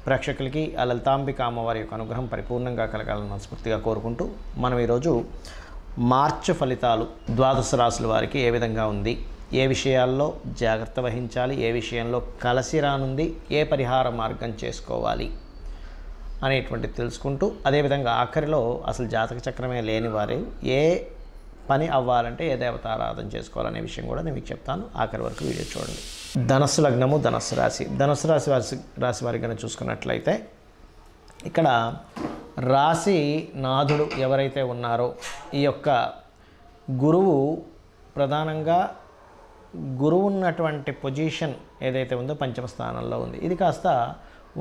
ప్రేక్షకులకి ఆ లలితాంబిక అమ్మవారి యొక్క అనుగ్రహం పరిపూర్ణంగా కలగాలని మనస్ఫూర్తిగా కోరుకుంటూ మనం ఈరోజు మార్చి ఫలితాలు ద్వాదశ రాశుల వారికి ఏ విధంగా ఉంది, ఏ విషయాల్లో జాగ్రత్త వహించాలి, ఏ విషయంలో కలిసి రానుంది, ఏ పరిహార మార్గం చేసుకోవాలి అనేటువంటిది తెలుసుకుంటూ, అదేవిధంగా ఆఖరిలో అసలు జాతక చక్రమే లేని వారు ఏ పని అవ్వాలంటే ఏ దేవతారాధన చేసుకోవాలనే విషయం కూడా నేను మీకు చెప్తాను. ఆఖరి వరకు వీడియో చూడండి. ధనస్సు లగ్నము, ధనస్సు రాశి. ధనస్సు రాశి వారి కనుక చూసుకున్నట్లయితే ఇక్కడ రాశి నాథుడు ఎవరైతే ఉన్నారో ఈ యొక్క గురువు ప్రధానంగా గురువు ఉన్నటువంటి పొజిషన్ ఏదైతే ఉందో పంచమ స్థానంలో ఉంది. ఇది కాస్త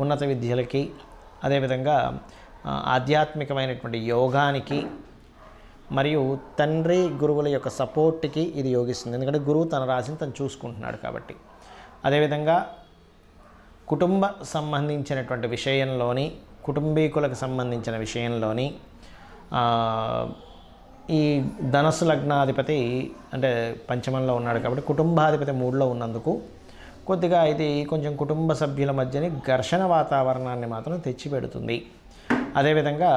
ఉన్నత విద్యలకి, అదేవిధంగా ఆధ్యాత్మికమైనటువంటి యోగానికి మరియు తండ్రి గురువుల యొక్క సపోర్ట్కి ఇది యోగిస్తుంది. ఎందుకంటే గురువు తన రాశిని తను చూసుకుంటున్నాడు కాబట్టి. అదేవిధంగా కుటుంబ సంబంధించినటువంటి విషయంలోని, కుటుంబీకులకు సంబంధించిన విషయంలోని ఈ ధనస్సు లగ్నాధిపతి అంటే పంచమంలో ఉన్నాడు కాబట్టి కుటుంబాధిపతి 3లో ఉన్నందుకు కొద్దిగా ఇది కొంచెం కుటుంబ సభ్యుల మధ్యని ఘర్షణ వాతావరణాన్ని మాత్రం తెచ్చిపెడుతుంది. అదేవిధంగా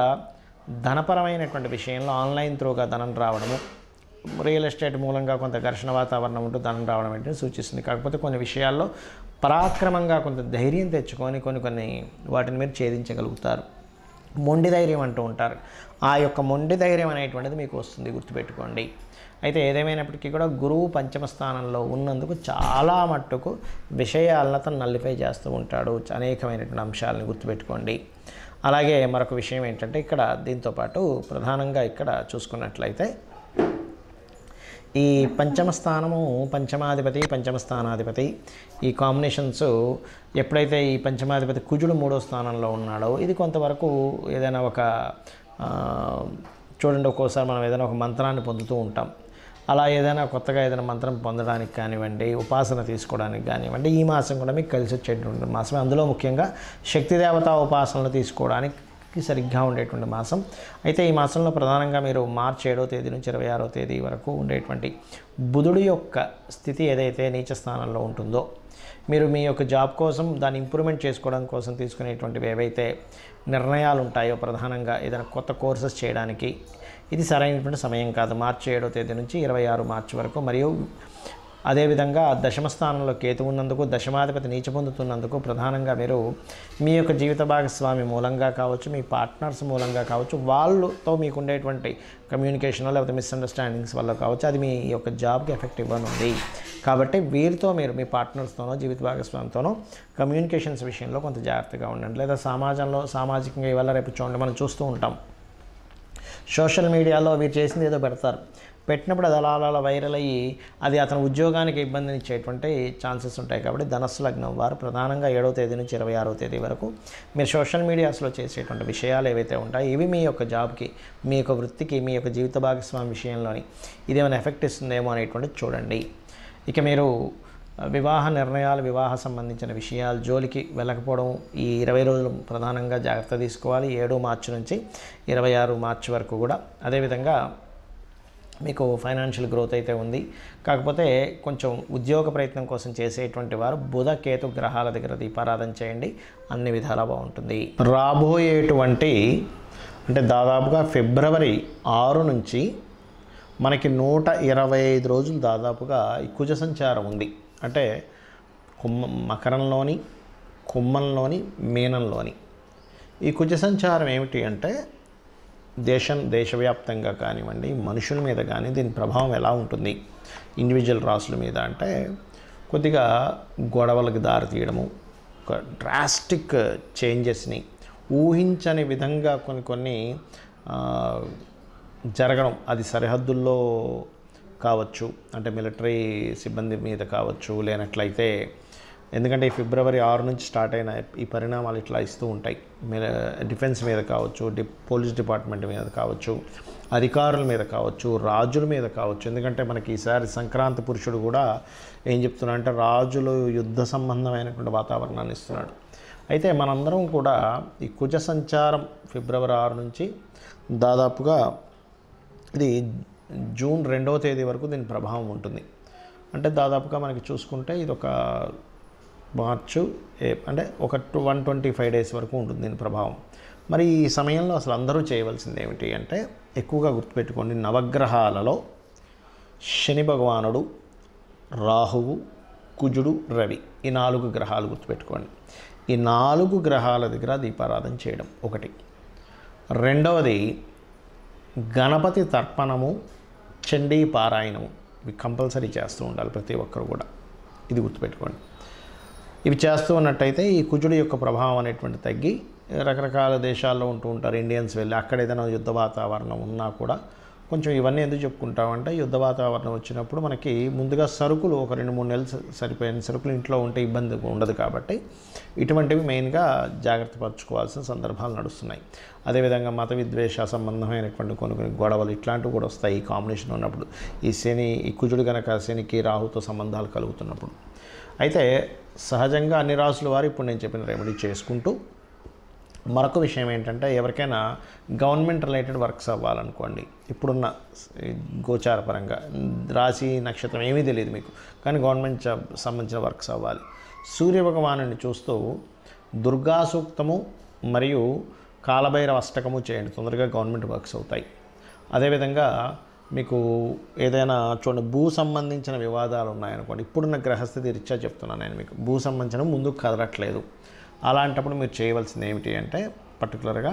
ధనపరమైనటువంటి విషయంలో ఆన్లైన్ త్రూగా ధనం రావడము, రియల్ ఎస్టేట్ మూలంగా కొంత ఘర్షణ వాతావరణం ఉంటూ ధనం రావడం అంటే సూచిస్తుంది. కాకపోతే కొన్ని విషయాల్లో పరాక్రమంగా కొంత ధైర్యం తెచ్చుకొని కొన్ని వాటిని మీరు ఛేదించగలుగుతారు. మొండి ధైర్యం అంటూ ఉంటారు. ఆ యొక్క మొండి ధైర్యం అనేటువంటిది మీకు వస్తుంది, గుర్తుపెట్టుకోండి. అయితే ఏదేమైనప్పటికీ కూడా గురువు పంచమ స్థానంలో ఉన్నందుకు చాలా మట్టుకు విషయాలను తను నల్లిఫై చేస్తూ ఉంటాడు. అనేకమైనటువంటి అంశాలను గుర్తుపెట్టుకోండి. అలాగే మరొక విషయం ఏంటంటే ఇక్కడ దీంతోపాటు ప్రధానంగా ఇక్కడ చూసుకున్నట్లయితే ఈ పంచమ స్థానము, పంచమాధిపతి, పంచమ స్థానాధిపతి ఈ కాంబినేషన్స్ ఎప్పుడైతే ఈ పంచమాధిపతి కుజుడు 3వ స్థానంలో ఉన్నాడో ఇది కొంతవరకు ఏదైనా ఒక చూడండి, ఒక్కోసారి మనం ఏదైనా ఒక మంత్రాన్ని పొందుతూ ఉంటాం. అలా ఏదైనా కొత్తగా ఏదైనా మంత్రం పొందడానికి కానివ్వండి, ఉపాసన తీసుకోవడానికి కానివ్వండి, ఈ మాసం కూడా మీకు కలిసి వచ్చేటువంటి మాసమే. అందులో ముఖ్యంగా శక్తి దేవతా ఉపాసనలు తీసుకోవడానికి సరిగ్గా ఉండేటువంటి మాసం. అయితే ఈ మాసంలో ప్రధానంగా మీరు మార్చి 7వ తేదీ నుంచి 26వ తేదీ వరకు ఉండేటువంటి బుధుడి యొక్క స్థితి ఏదైతే నీచ స్థానంలో ఉంటుందో, మీరు మీ యొక్క జాబ్ కోసం దాన్ని ఇంప్రూవ్మెంట్ చేసుకోవడం కోసం తీసుకునేటువంటివి ఏవైతే నిర్ణయాలు ఉంటాయో, ప్రధానంగా ఏదైనా కొత్త కోర్సెస్ చేయడానికి ఇది సరైనటువంటి సమయం కాదు. మార్చి 7వ తేదీ నుంచి 26 మార్చి వరకు. మరియు అదేవిధంగా దశమ స్థానంలో కేతు ఉన్నందుకు, దశమాధిపతి నీచ పొందుతున్నందుకు ప్రధానంగా మీరు మీ యొక్క జీవిత భాగస్వామి మూలంగా కావచ్చు, మీ పార్ట్నర్స్ మూలంగా కావచ్చు, వాళ్ళతో మీకు ఉండేటువంటి కమ్యూనికేషన్ లేకపోతే మిస్అండర్స్టాండింగ్స్ వల్ల కావచ్చు, అది మీ యొక్క జాబ్కి ఎఫెక్ట్ ఇవ్వనుంది. కాబట్టి వీరితో మీరు మీ పార్ట్నర్స్తోనో జీవిత భాగస్వామితోనో కమ్యూనికేషన్స్ విషయంలో కొంత జాగ్రత్తగా ఉండండి. లేదా సామాజికంగా ఇవాళ రేపు చూడండి, మనం చూస్తూ ఉంటాం సోషల్ మీడియాలో వీరు చేసింది ఏదో పెడతారు, పెట్టినప్పుడు అది అలా వైరల్ అయ్యి అది అతని ఉద్యోగానికి ఇబ్బందిని ఇచ్చేటువంటి ఛాన్సెస్ ఉంటాయి. కాబట్టి ధనస్సు లగ్నం వారు ప్రధానంగా 7వ తేదీ నుంచి 26వ తేదీ వరకు మీరు సోషల్ మీడియాస్లో చేసేటువంటి విషయాలు ఏవైతే ఉంటాయో ఇవి మీ యొక్క జాబ్కి, మీ యొక్క వృత్తికి, మీ యొక్క జీవిత భాగస్వామి విషయంలోని ఇదేమైనా ఎఫెక్ట్ ఇస్తుందేమో అనేటువంటిది చూడండి. ఇక మీరు వివాహ నిర్ణయాలు, వివాహ సంబంధించిన విషయాలు జోలికి వెళ్ళకపోవడం ఈ 20 రోజులు ప్రధానంగా జాగ్రత్త తీసుకోవాలి. 7 మార్చి నుంచి 26 మార్చి వరకు కూడా. అదేవిధంగా మీకు ఫైనాన్షియల్ గ్రోత్ అయితే ఉంది. కాకపోతే కొంచెం ఉద్యోగ ప్రయత్నం కోసం చేసేటువంటి వారు బుధ కేతు గ్రహాల దగ్గర దీపారాధన చేయండి, అన్ని విధాలా బాగుంటుంది. రాబోయేటువంటి అంటే దాదాపుగా ఫిబ్రవరి 6 నుంచి మనకి 125 రోజులు దాదాపుగా ఈ కుజ సంచారం ఉంది. అంటే మకరంలోని, కుంభంలోని, మీనంలోని ఈ కుజ సంచారం ఏమిటి అంటే దేశవ్యాప్తంగా కానివ్వండి, మనుషుల మీద కానీ దీని ప్రభావం ఎలా ఉంటుంది ఇండివిజువల్ రాసుల మీద అంటే కొద్దిగా గొడవలకు దారితీయడము, ఒక డ్రాస్టిక్ చేంజెస్ని ఊహించని విధంగా కొన్ని జరగడం, అది సరిహద్దుల్లో కావచ్చు, అంటే మిలిటరీ సిబ్బంది మీద కావచ్చు, లేనట్లయితే ఎందుకంటే ఈ ఫిబ్రవరి 6 నుంచి స్టార్ట్ అయిన ఈ పరిణామాలు ఇట్లా ఇస్తూ ఉంటాయి. డిఫెన్స్ మీద కావచ్చు, పోలీస్ డిపార్ట్మెంట్ మీద కావచ్చు, అధికారుల మీద కావచ్చు, రాజుల మీద కావచ్చు. ఎందుకంటే మనకి ఈసారి సంక్రాంతి పురుషుడు కూడా ఏం చెప్తున్నా అంటే రాజులు యుద్ధ సంబంధమైనటువంటి వాతావరణాన్ని ఇస్తున్నాడు. అయితే మనందరం కూడా ఈ కుజ సంచారం ఫిబ్రవరి 6 నుంచి దాదాపుగా ఇది జూన్ 2వ తేదీ వరకు దీని ప్రభావం ఉంటుంది. అంటే దాదాపుగా మనకి చూసుకుంటే ఇది ఒక మార్చు అంటే ఒక 125 డేస్ వరకు ఉంటుంది దీని ప్రభావం. మరి ఈ సమయంలో అసలు అందరూ చేయవలసింది ఏమిటి అంటే, ఎక్కువగా గుర్తుపెట్టుకోండి, నవగ్రహాలలో శని భగవానుడు, రాహువు, కుజుడు, రవి, ఈ 4 గ్రహాలు గుర్తుపెట్టుకోండి. ఈ 4 గ్రహాల దగ్గర దీపారాధన చేయడం ఒకటి. రెండవది గణపతి తర్పణము, చండీ పారాయణము, ఇవి కంపల్సరీ చేస్తూ ఉండాలి ప్రతి ఒక్కరు కూడా. ఇది గుర్తుపెట్టుకోండి. ఇవి చేస్తూ ఉన్నట్టయితే ఈ కుజుడు యొక్క ప్రభావం అనేటువంటి తగ్గి, రకరకాల దేశాల్లో ఉంటూ ఉంటారు ఇండియన్స్ వెళ్ళి, అక్కడ ఏదైనా యుద్ధ వాతావరణం ఉన్నా కూడా కొంచెం ఇవన్నీ ఎందుకు చెప్పుకుంటామంటే, యుద్ధ వాతావరణం వచ్చినప్పుడు మనకి ముందుగా సరుకులు ఒక 2-3 నెలలు సరిపోయిన సరుకులు ఇంట్లో ఉంటే ఇబ్బంది ఉండదు కాబట్టి ఇటువంటివి మెయిన్గా జాగ్రత్త పరచుకోవాల్సిన సందర్భాలు నడుస్తున్నాయి. అదేవిధంగా మత విద్వేష సంబంధమైనటువంటి కొన్ని గొడవలు ఇట్లాంటివి కూడా వస్తాయి ఈ కాంబినేషన్ ఉన్నప్పుడు. ఈ కుజుడు కనుక శనికి రాహుతో సంబంధాలు కలుగుతున్నప్పుడు. అయితే సహజంగా అన్ని రాసుల వారు ఇప్పుడు నేను చెప్పిన రెమెడీ చేసుకుంటూ, మరొక విషయం ఏంటంటే, ఎవరికైనా గవర్నమెంట్ రిలేటెడ్ వర్క్స్ అవ్వాలనుకోండి, ఇప్పుడున్న గోచార పరంగా రాశి నక్షత్రం ఏమీ తెలియదు మీకు, కానీ గవర్నమెంట్ జాబ్ సంబంధించిన వర్క్స్ అవ్వాలి, సూర్యభగవానుని చూస్తూ దుర్గా సూక్తము మరియు కాలభైరవ అష్టకము చేయండి, తొందరగా గవర్నమెంట్ వర్క్స్ అవుతాయి. అదేవిధంగా మీకు ఏదైనా చూడండి, భూ సంబంధించిన వివాదాలు ఉన్నాయనుకోండి, ఇప్పుడున్న గ్రహస్థితి రీత్యా చెప్తున్నాను నేను మీకు, భూ సంబంధించిన ముందుకు కదలట్లేదు, అలాంటప్పుడు మీరు చేయవలసింది ఏమిటి అంటే, పర్టికులర్గా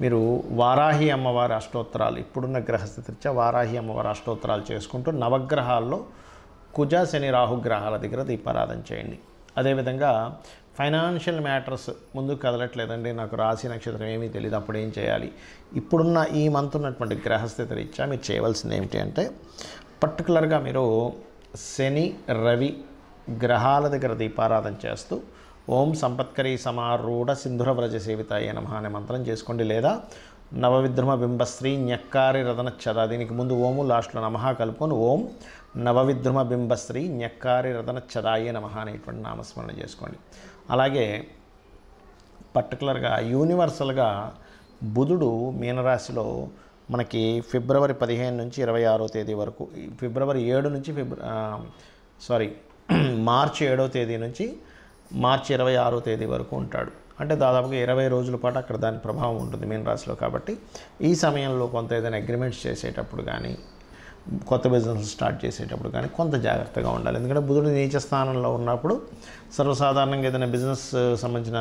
మీరు వారాహి అమ్మవారి అష్టోత్తరాలు, ఇప్పుడున్న గ్రహస్థితి రీత్యా వారాహి అమ్మవారి అష్టోత్తరాలు చేసుకుంటూ నవగ్రహాల్లో కుజ శని రాహు గ్రహాల దగ్గర దీపారాధన చేయండి. అదేవిధంగా ఫైనాన్షియల్ మ్యాటర్స్ ముందుకు కదలట్లేదండి, నాకు రాశి నక్షత్రం ఏమీ తెలియదు, అప్పుడు ఏం చేయాలి, ఇప్పుడున్న ఈ మంత్ ఉన్నటువంటి గ్రహస్థితి రీత్యా మీరు చేయవలసింది ఏమిటి అంటే, పర్టికులర్గా మీరు శని రవి గ్రహాల దగ్గర దీపారాధన చేస్తూ ఓం సంపత్కరీ సమారూఢ సింధుర వ్రజ సేవితాయ నమః అనే మంత్రం చేసుకోండి. లేదా నవవిద్రుమ బింబశ్రీ న్యక్కారి రదనచ్చద, దీనికి ముందు ఓము లాస్ట్లో నమః కలుపుకొని ఓం నవవిద్రుమ బింబశ్రీ న్యక్కారి రదనచ్చదాయ నమః అనేటువంటి నామస్మరణ చేసుకోండి. అలాగే పర్టికులర్గా యూనివర్సల్గా బుధుడు మీనరాశిలో మనకి ఫిబ్రవరి 15 నుంచి 26వ తేదీ వరకు, ఫిబ్రవరి 7 నుంచి మార్చి 7వ తేదీ నుంచి మార్చి 26వ తేదీ వరకు ఉంటాడు. అంటే దాదాపుగా 20 రోజుల పాటు అక్కడ దాని ప్రభావం ఉంటుంది మీన రాశిలో. కాబట్టి ఈ సమయంలో కొంత ఏదైనా అగ్రిమెంట్స్ చేసేటప్పుడు కానీ, కొత్త బిజినెస్ స్టార్ట్ చేసేటప్పుడు కానీ కొంత జాగ్రత్తగా ఉండాలి. ఎందుకంటే బుధుడు నీచ స్థానంలో ఉన్నప్పుడు సర్వసాధారణంగా ఏదైనా బిజినెస్ సంబంధించిన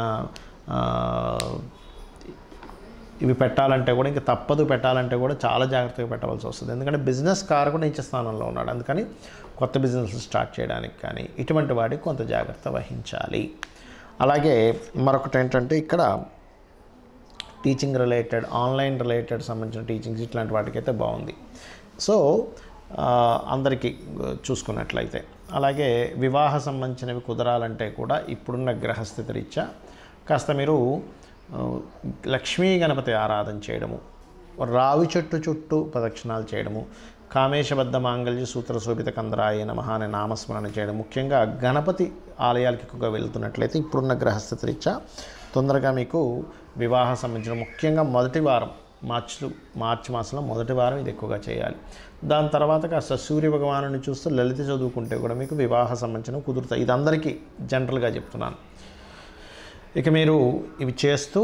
ఇవి పెట్టాలంటే కూడా, ఇంకా తప్పదు పెట్టాలంటే కూడా చాలా జాగ్రత్తగా పెట్టవలసి వస్తుంది. ఎందుకంటే బిజినెస్ కారకుడు నీచ స్థానంలో ఉన్నాడు, అందుకని కొత్త బిజినెస్ స్టార్ట్ చేయడానికి కానీ ఇటువంటి వాటికి కొంత జాగ్రత్త వహించాలి. అలాగే మరొకటి ఏంటంటే, ఇక్కడ టీచింగ్ రిలేటెడ్, ఆన్లైన్ రిలేటెడ్ సంబంధించిన టీచింగ్స్ ఇట్లాంటి వాటికైతే బాగుంది. సో అందరికీ చూసుకున్నట్లయితే, అలాగే వివాహ సంబంధించినవి కుదరాలంటే కూడా ఇప్పుడున్న గ్రహస్థితి రీత్యా కాస్త మీరు లక్ష్మీ గణపతి ఆరాధన చేయడము, రావి చెట్టు చుట్టూ ప్రదక్షిణాలు చేయడము, కామేశబద్ధ మాంగళ్య సూత్ర శోభిత కందరాయ నమః అనే నామస్మరణ చేయడం, ముఖ్యంగా గణపతి ఆలయాలకు ఎక్కువగా వెళ్తున్నట్లయితే ఇప్పుడున్న గ్రహస్థితి రీత్యా తొందరగా మీకు వివాహ సంబంధించిన, ముఖ్యంగా మొదటి వారం మార్చి మాసంలో మొదటి వారం ఇది ఎక్కువగా చేయాలి. దాని తర్వాత కాస్త సూర్య భగవానుని చూస్తూ లలిత చదువుకుంటే కూడా మీకు వివాహ సంబంధించిన కుదురుతాయి. ఇది అందరికీ జనరల్గా చెప్తున్నాను. ఇక మీరు ఇవి చేస్తూ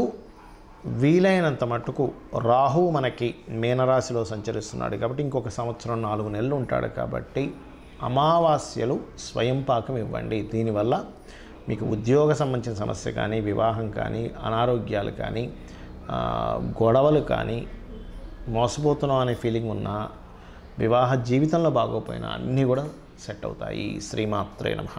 వీలైనంత మట్టుకు, రాహువు మనకి మీనరాశిలో సంచరిస్తున్నాడు కాబట్టి ఇంకొక సంవత్సరం 4 నెలలు ఉంటాడు కాబట్టి అమావాస్యలు స్వయం పాకం ఇవ్వండి. దీనివల్ల మీకు ఉద్యోగ సంబంధించిన సమస్య కానీ, వివాహం కానీ, అనారోగ్యాలు కానీ, గొడవలు కానీ, మోసపోతున్నాం అనే ఫీలింగ్ ఉన్నా, వివాహ జీవితంలో బాగోపోయినా అన్నీ కూడా సెట్ అవుతాయి. శ్రీమాత్రే నమః.